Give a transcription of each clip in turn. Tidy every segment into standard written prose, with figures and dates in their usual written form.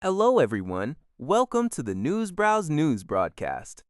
Hello, everyone. Welcome to the News Browse News broadcast.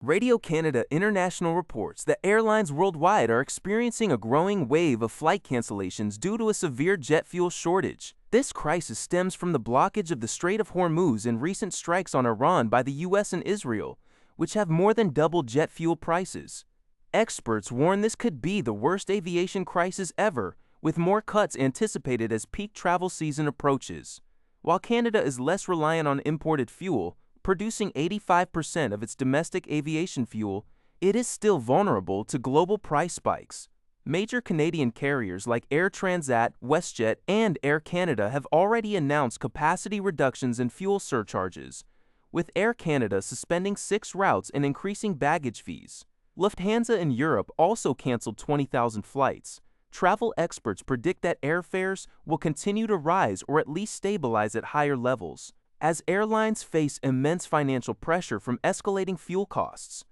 Radio Canada International reports that airlines worldwide are experiencing a growing wave of flight cancellations due to a severe jet fuel shortage. This crisis stems from the blockage of the Strait of Hormuz and recent strikes on Iran by the U.S. and Israel, which have more than doubled jet fuel prices. Experts warn this could be the worst aviation crisis ever, with more cuts anticipated as peak travel season approaches. While Canada is less reliant on imported fuel, producing 85% of its domestic aviation fuel, it is still vulnerable to global price spikes. Major Canadian carriers like Air Transat, WestJet, and Air Canada have already announced capacity reductions and fuel surcharges, with Air Canada suspending 6 routes and increasing baggage fees. Lufthansa in Europe also canceled 20,000 flights. Travel experts predict that airfares will continue to rise or at least stabilize at higher levels, as airlines face immense financial pressure from escalating fuel costs.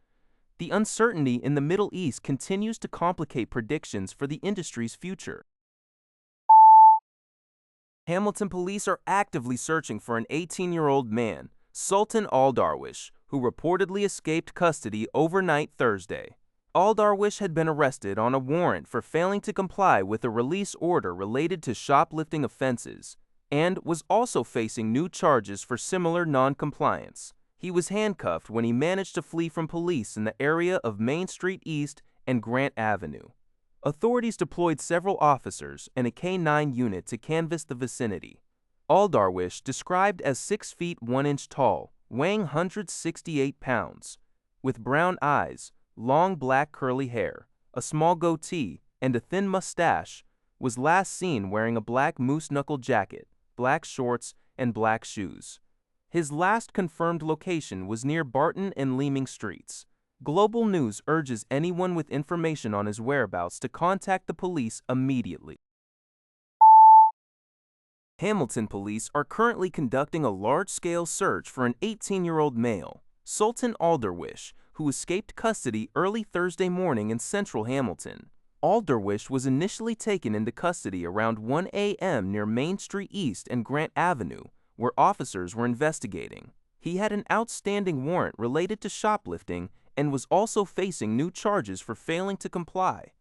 The uncertainty in the Middle East continues to complicate predictions for the industry's future. Hamilton police are actively searching for an 18-year-old man, Sultan Aldarwish, who reportedly escaped custody overnight Thursday. Aldarwish had been arrested on a warrant for failing to comply with a release order related to shoplifting offenses, and was also facing new charges for similar non-compliance. He was handcuffed when he managed to flee from police in the area of Main Street East and Grant Avenue. Authorities deployed several officers and a K-9 unit to canvass the vicinity. Aldarwish, described as 6 feet 1 inch tall, weighing 168 pounds, with brown eyes, long black curly hair, a small goatee, and a thin mustache, was last seen wearing a black moose-knuckle jacket, black shorts, and black shoes. His last confirmed location was near Barton and Leeming Streets. Global News urges anyone with information on his whereabouts to contact the police immediately. Hamilton police are currently conducting a large-scale search for an 18-year-old male, Sultan Aldarwish, who escaped custody early Thursday morning in central Hamilton. Aldarwish was initially taken into custody around 1 a.m. near Main Street East and Grant Avenue, where officers were investigating. He had an outstanding warrant related to shoplifting and was also facing new charges for failing to comply.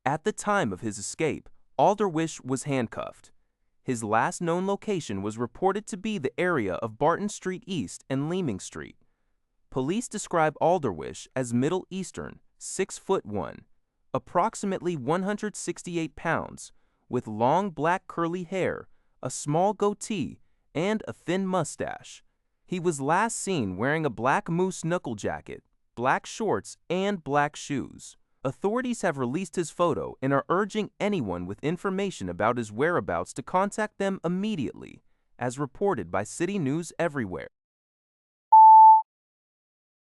At the time of his escape, Aldarwish was handcuffed. His last known location was reported to be the area of Barton Street East and Leeming Street. Police describe Aldarwish as Middle Eastern, 6'1", approximately 168 pounds, with long black curly hair, a small goatee, and a thin mustache. He was last seen wearing a black moose knuckle jacket, black shorts, and black shoes. Authorities have released his photo and are urging anyone with information about his whereabouts to contact them immediately, as reported by City News Everywhere.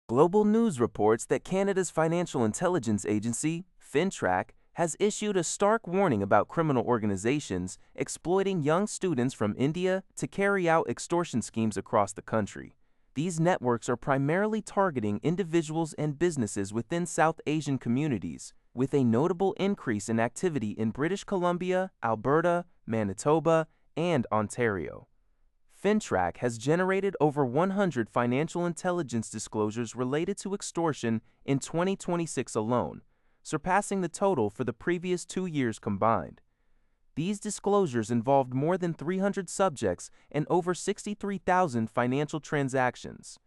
Global News reports that Canada's financial intelligence agency, FinTrack, has issued a stark warning about criminal organizations exploiting young students from India to carry out extortion schemes across the country. These networks are primarily targeting individuals and businesses within South Asian communities, with a notable increase in activity in British Columbia, Alberta, Manitoba, and Ontario. FinTrack has generated over 100 financial intelligence disclosures related to extortion in 2026 alone, surpassing the total for the previous 2 years combined. These disclosures involved more than 300 subjects and over 63,000 financial transactions.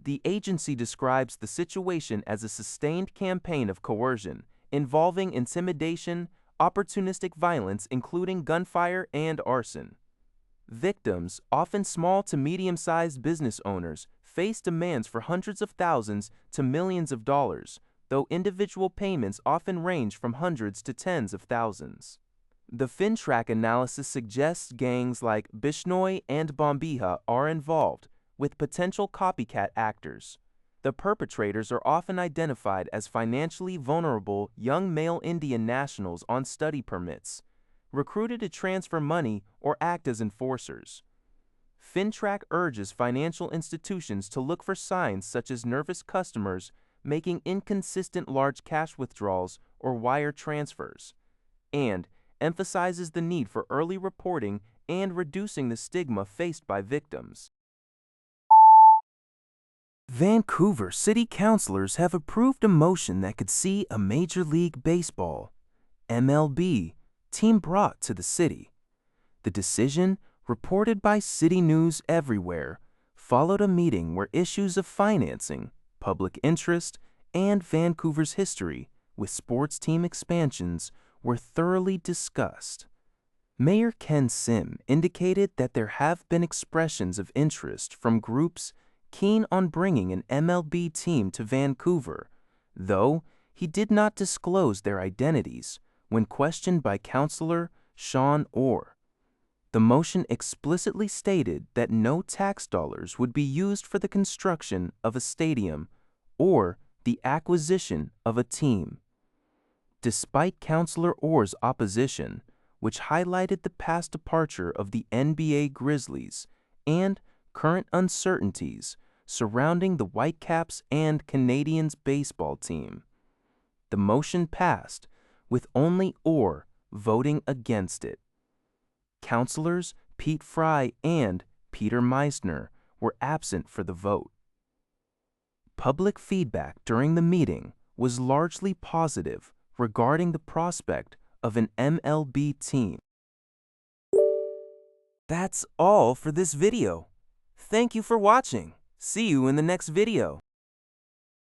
The agency describes the situation as a sustained campaign of coercion, involving intimidation, opportunistic violence including gunfire and arson. Victims, often small to medium-sized business owners, face demands for hundreds of thousands to millions of dollars, though individual payments often range from hundreds to tens of thousands. The FinTrack analysis suggests gangs like Bishnoi and Bombiha are involved, with potential copycat actors. The perpetrators are often identified as financially vulnerable young male Indian nationals on study permits, recruited to transfer money or act as enforcers. FinTrack urges financial institutions to look for signs such as nervous customers making inconsistent large cash withdrawals or wire transfers, and emphasizes the need for early reporting and reducing the stigma faced by victims. Vancouver City Councillors have approved a motion that could see a Major League Baseball (MLB) team brought to the city. The decision, reported by City News Everywhere, followed a meeting where issues of financing, public interest, and Vancouver's history with sports team expansions were thoroughly discussed. Mayor Ken Sim indicated that there have been expressions of interest from groups keen on bringing an MLB team to Vancouver, though he did not disclose their identities when questioned by Councillor Sean Orr. The motion explicitly stated that no tax dollars would be used for the construction of a stadium or the acquisition of a team. Despite Councillor Orr's opposition, which highlighted the past departure of the NBA Grizzlies and current uncertainties surrounding the Whitecaps and Canadiens baseball team, the motion passed, with only Orr voting against it. Councillors Pete Fry and Peter Meissner were absent for the vote. Public feedback during the meeting was largely positive regarding the prospect of an MLB team. That's all for this video. Thank you for watching. See you in the next video.